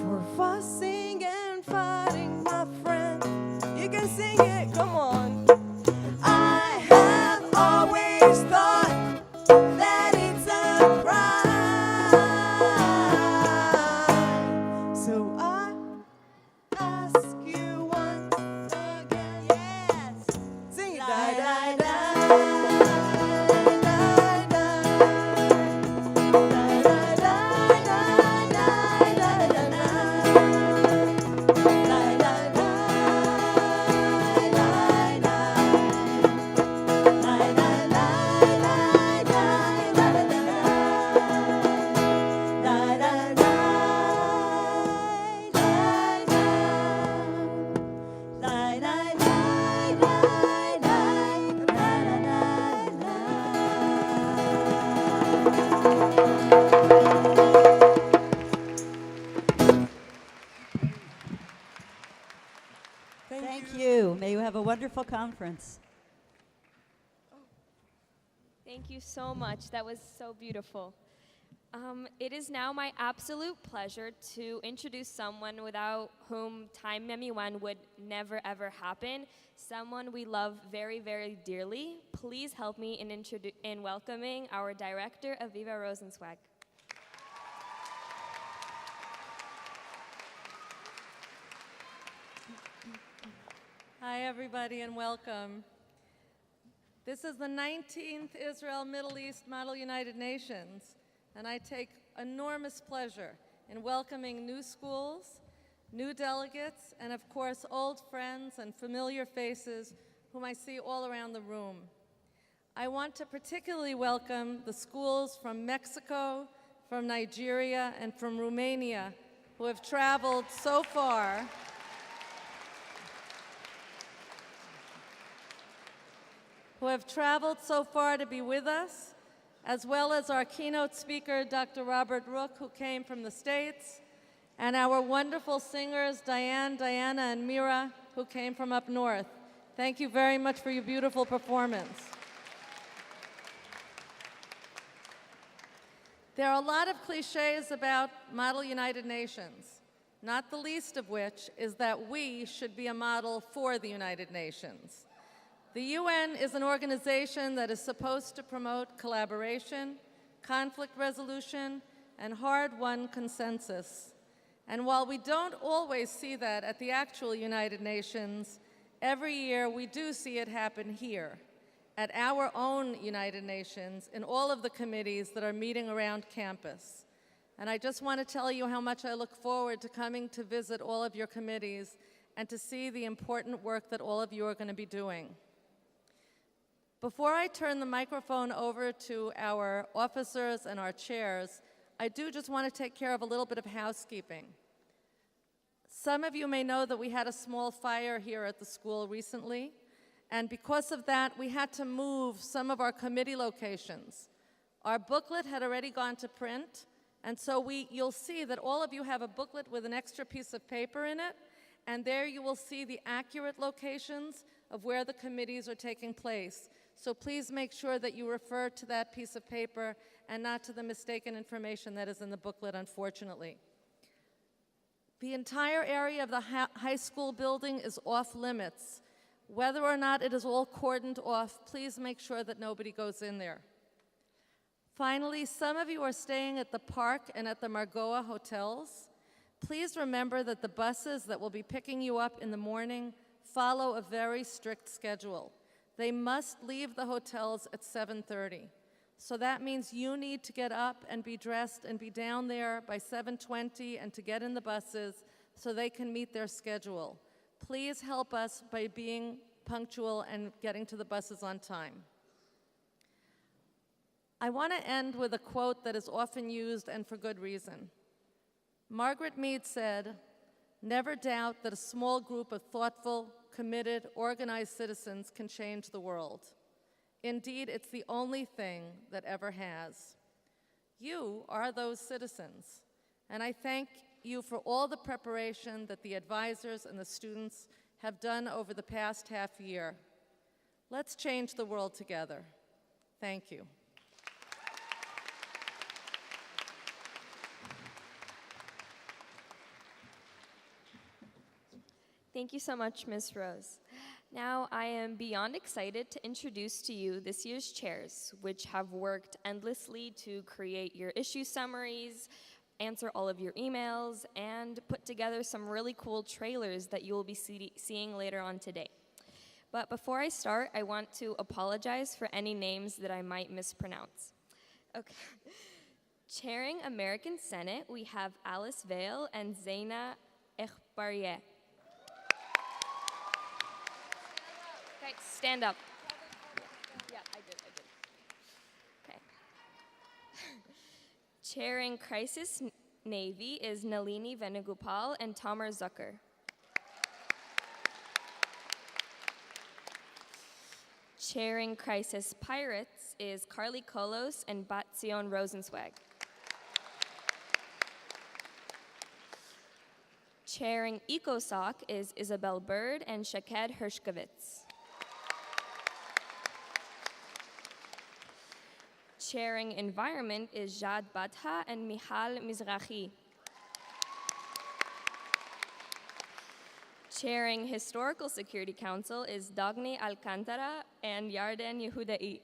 for fussing and fighting, my friend. You can sing it, come on. I have always thought that it's a crime. So I ask you once again. Yes. Sing it. Die, die, die. Die, die. Die, die, die, die, die, die, die, die. Die, die, die. Thank you. May you have a wonderful conference. Thank you so much. That was so beautiful. It is now my absolute pleasure to introduce someone without whom TIMEMUN would never ever happen, someone we love very, very dearly. Please help me in welcoming our director, Aviva Rosenzweig. Hi, everybody, and welcome. This is the 19th Israel Middle East Model United Nations, and I take enormous pleasure in welcoming new schools, new delegates, and of course, old friends and familiar faces whom I see all around the room. I want to particularly welcome the schools from Mexico, from Nigeria, and from Romania who have traveled so far to be with us, as well as our keynote speaker, Dr. Robert Rook, who came from the States, and our wonderful singers, Diane, Diana, and Mira, who came from up north. Thank you very much for your beautiful performance. There are a lot of cliches about Model United Nations, not the least of which is that we should be a model for the United Nations. The UN is an organization that is supposed to promote collaboration, conflict resolution, and hard-won consensus. And while we don't always see that at the actual United Nations, every year we do see it happen here, at our own United Nations, in all of the committees that are meeting around campus. And I just want to tell you how much I look forward to coming to visit all of your committees and to see the important work that all of you are going to be doing. Before I turn the microphone over to our officers and our chairs, I do just want to take care of a little bit of housekeeping. Some of you may know that we had a small fire here at the school recently, and because of that, we had to move some of our committee locations. Our booklet had already gone to print, and so you'll see that all of you have a booklet with an extra piece of paper in it, and there you will see the accurate locations of where the committees are taking place. So please make sure that you refer to that piece of paper and not to the mistaken information that is in the booklet, unfortunately. The entire area of the high school building is off limits. Whether or not it is all cordoned off, please make sure that nobody goes in there. Finally, some of you are staying at the Park and at the Margoa hotels. Please remember that the buses that will be picking you up in the morning follow a very strict schedule. They must leave the hotels at 7:30. So that means you need to get up and be dressed and be down there by 7:20 and to get in the buses so they can meet their schedule. Please help us by being punctual and getting to the buses on time. I want to end with a quote that is often used and for good reason. Margaret Mead said, "Never doubt that a small group of thoughtful, committed, organized citizens can change the world. Indeed, it's the only thing that ever has." You are those citizens, and I thank you for all the preparation that the advisors and the students have done over the past half year. Let's change the world together. Thank you. Thank you so much, Ms. Rose. Now, I am beyond excited to introduce to you this year's chairs, which have worked endlessly to create your issue summaries, answer all of your emails, and put together some really cool trailers that you will be seeing later on today. But before I start, I want to apologize for any names that I might mispronounce. Okay. Chairing American Senate, we have Alice Vale and Zaina Echbarieh. Okay, stand up. Yeah, I did. Okay. Chairing Crisis Navy is Nalini Venugopal and Tamar Zucker. Chairing Crisis Pirates is Carly Kolos and Batzion Rosenzweig. Chairing ECOSOC is Isabel Bird and Shaked Hershkovitz. Chairing Environment is Jad Badha and Michal Mizrahi. Chairing Historical Security Council is Dagny Alcantara and Yarden Yehudai.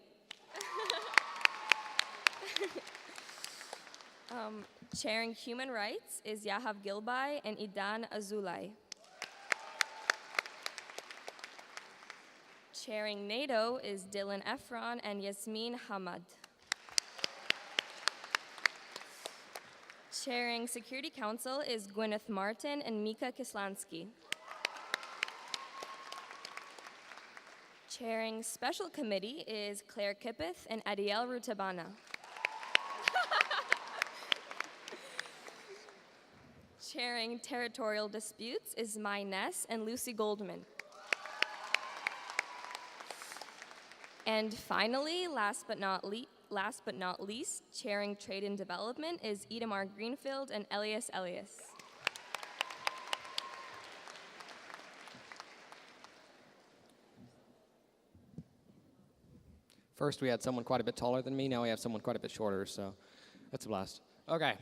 Chairing Human Rights is Yahav Gilbai and Idan Azulai. Chairing NATO is Dylan Efron and Yasmin Hamad. Chairing Security Council is Gwyneth Martin and Mika Kislansky. Chairing Special Committee is Claire Kippeth and Adiel Rutabana. Chairing Territorial Disputes is Mai Ness and Lucy Goldman. And finally, last but not least, chairing Trade and Development is Idamar Greenfield and Elias Elias. First, we had someone quite a bit taller than me. Now we have someone quite a bit shorter, so that's a blast. Okay.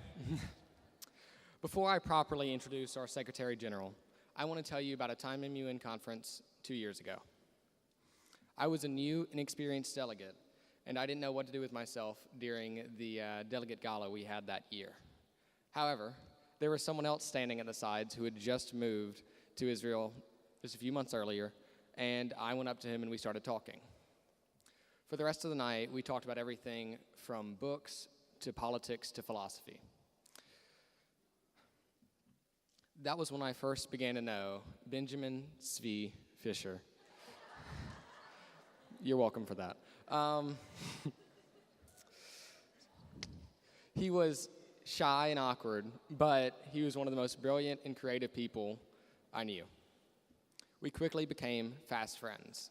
Before I properly introduce our Secretary General, I want to tell you about a TIMEMUN conference 2 years ago. I was a new, inexperienced delegate, and I didn't know what to do with myself during the delegate gala we had that year. However, there was someone else standing at the sides who had just moved to Israel just a few months earlier, and I went up to him and we started talking. For the rest of the night, we talked about everything from books to politics to philosophy. That was when I first began to know Benjamin Zvi Fisher. You're welcome for that. He was shy and awkward, but he was one of the most brilliant and creative people I knew. We quickly became fast friends.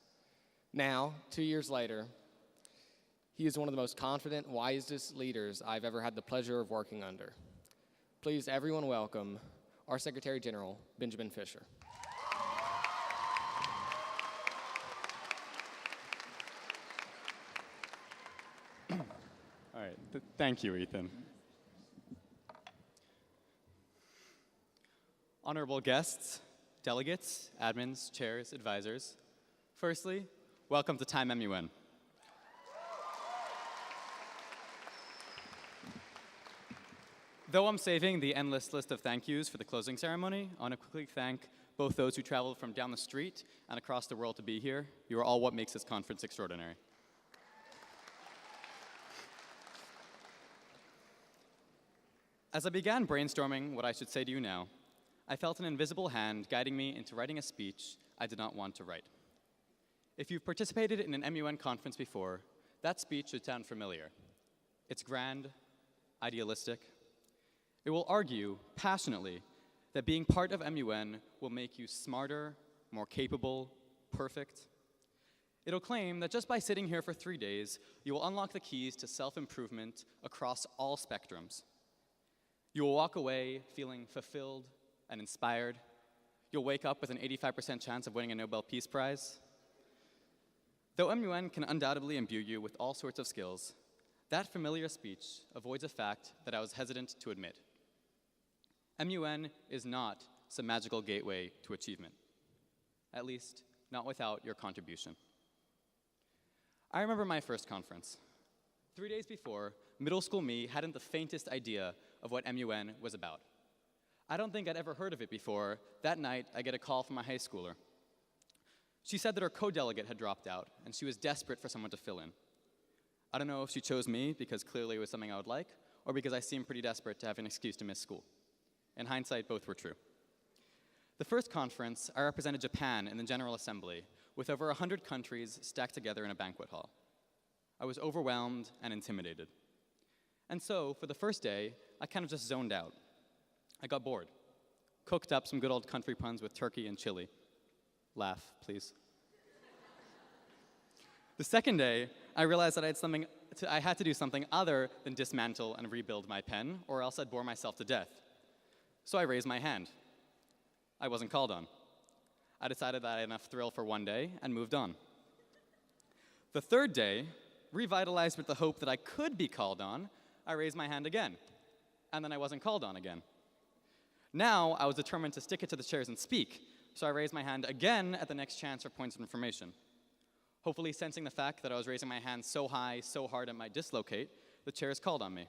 Now, 2 years later, he is one of the most confident, wisest leaders I've ever had the pleasure of working under. Please, everyone welcome our Secretary General, Benjamin Fisher. All right, thank you, Ethan. Honorable guests, delegates, admins, chairs, advisors. Firstly, welcome to TIMEMUN. Though I'm saving the endless list of thank yous for the closing ceremony, I want to quickly thank both those who traveled from down the street and across the world to be here. You are all what makes this conference extraordinary. As I began brainstorming what I should say to you now, I felt an invisible hand guiding me into writing a speech I did not want to write. If you've participated in an MUN conference before, that speech should sound familiar. It's grand, idealistic. It will argue passionately that being part of MUN will make you smarter, more capable, perfect. It'll claim that just by sitting here for 3 days, you will unlock the keys to self-improvement across all spectrums. You will walk away feeling fulfilled and inspired. You'll wake up with an 85% chance of winning a Nobel Peace Prize. Though MUN can undoubtedly imbue you with all sorts of skills, that familiar speech avoids a fact that I was hesitant to admit. MUN is not some magical gateway to achievement, at least not without your contribution. I remember my first conference. 3 days before, middle school me hadn't the faintest idea of what MUN was about. I don't think I'd ever heard of it before. That night, I get a call from a high schooler. She said that her co-delegate had dropped out, and she was desperate for someone to fill in. I don't know if she chose me because clearly it was something I would like, or because I seemed pretty desperate to have an excuse to miss school. In hindsight, both were true. The first conference, I represented Japan in the General Assembly, with over 100 countries stacked together in a banquet hall. I was overwhelmed and intimidated. And so, for the first day, I kind of just zoned out. I got bored. Cooked up some good old country puns with turkey and chili. Laugh, please. The second day, I realized that I had to do something other than dismantle and rebuild my pen, or else I'd bore myself to death. So I raised my hand. I wasn't called on. I decided that I had enough thrill for one day and moved on. The third day, revitalized with the hope that I could be called on, I raised my hand again, and then I wasn't called on again. Now, I was determined to stick it to the chairs and speak, so I raised my hand again at the next chance for points of information. Hopefully sensing the fact that I was raising my hand so high, so hard it might dislocate, the chairs called on me.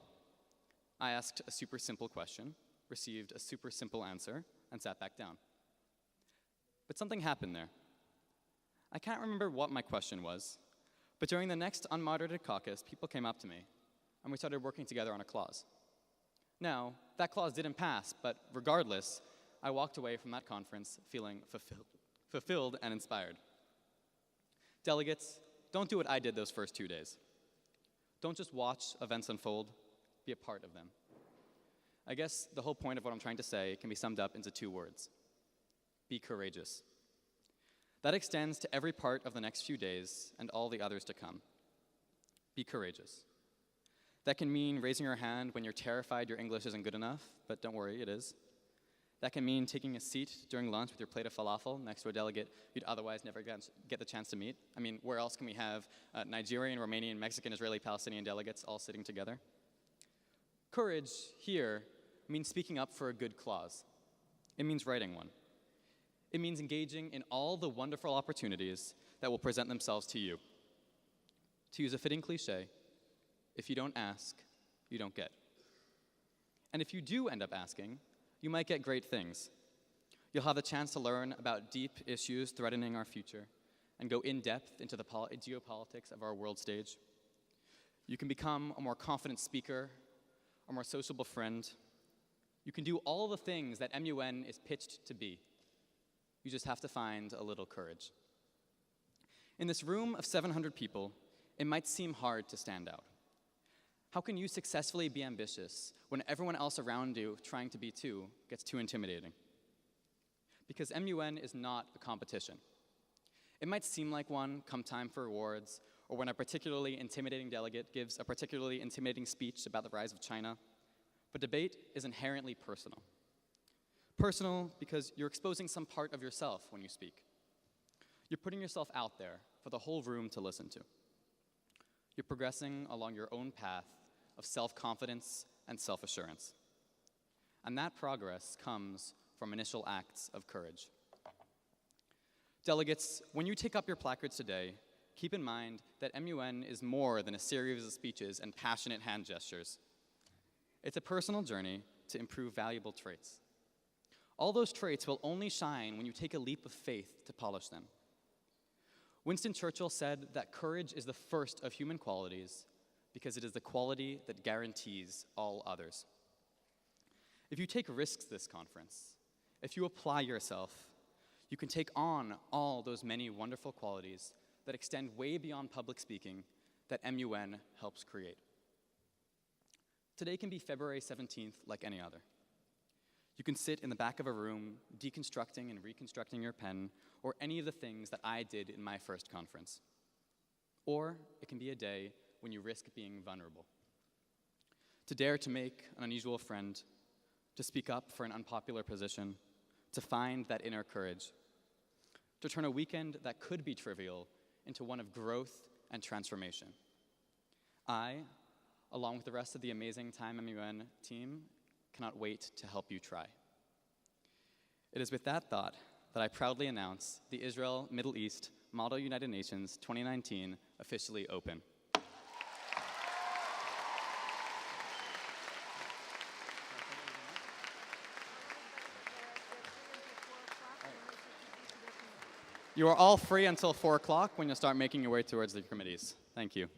I asked a super simple question, received a super simple answer, and sat back down. But something happened there. I can't remember what my question was, but during the next unmoderated caucus, people came up to me, and we started working together on a clause. Now, that clause didn't pass, but regardless, I walked away from that conference feeling fulfilled and inspired. Delegates, don't do what I did those first 2 days. Don't just watch events unfold, be a part of them. I guess the whole point of what I'm trying to say can be summed up into 2 words. Be courageous. That extends to every part of the next few days and all the others to come. Be courageous. That can mean raising your hand when you're terrified your English isn't good enough, but don't worry, it is. That can mean taking a seat during lunch with your plate of falafel next to a delegate you'd otherwise never get the chance to meet. I mean, where else can we have Nigerian, Romanian, Mexican, Israeli, Palestinian delegates all sitting together? Courage here means speaking up for a good clause. It means writing one. It means engaging in all the wonderful opportunities that will present themselves to you. To use a fitting cliche, if you don't ask, you don't get. And if you do end up asking, you might get great things. You'll have the chance to learn about deep issues threatening our future and go in depth into the geopolitics of our world stage. You can become a more confident speaker, a more sociable friend. You can do all the things that MUN is pitched to be. You just have to find a little courage. In this room of 700 people, it might seem hard to stand out. How can you successfully be ambitious when everyone else around you trying to be too gets too intimidating? Because MUN is not a competition. It might seem like one come time for awards, or when a particularly intimidating delegate gives a particularly intimidating speech about the rise of China, but debate is inherently personal. Personal because you're exposing some part of yourself when you speak. You're putting yourself out there for the whole room to listen to. You're progressing along your own path of self-confidence and self-assurance. And that progress comes from initial acts of courage. Delegates, when you take up your placards today, keep in mind that MUN is more than a series of speeches and passionate hand gestures. It's a personal journey to improve valuable traits. All those traits will only shine when you take a leap of faith to polish them. Winston Churchill said that courage is the first of human qualities because it is the quality that guarantees all others. If you take risks this conference, if you apply yourself, you can take on all those many wonderful qualities that extend way beyond public speaking that MUN helps create. Today can be February 17th like any other. You can sit in the back of a room, deconstructing and reconstructing your pen, or any of the things that I did in my first conference. Or it can be a day when you risk being vulnerable. To dare to make an unusual friend, to speak up for an unpopular position, to find that inner courage, to turn a weekend that could be trivial into one of growth and transformation. I, along with the rest of the amazing TIMEMUN team, cannot wait to help you try. It is with that thought that I proudly announce the Israel Middle East Model United Nations 2019 officially open. You are all free until 4 o'clock when you'll start making your way towards the committees. Thank you.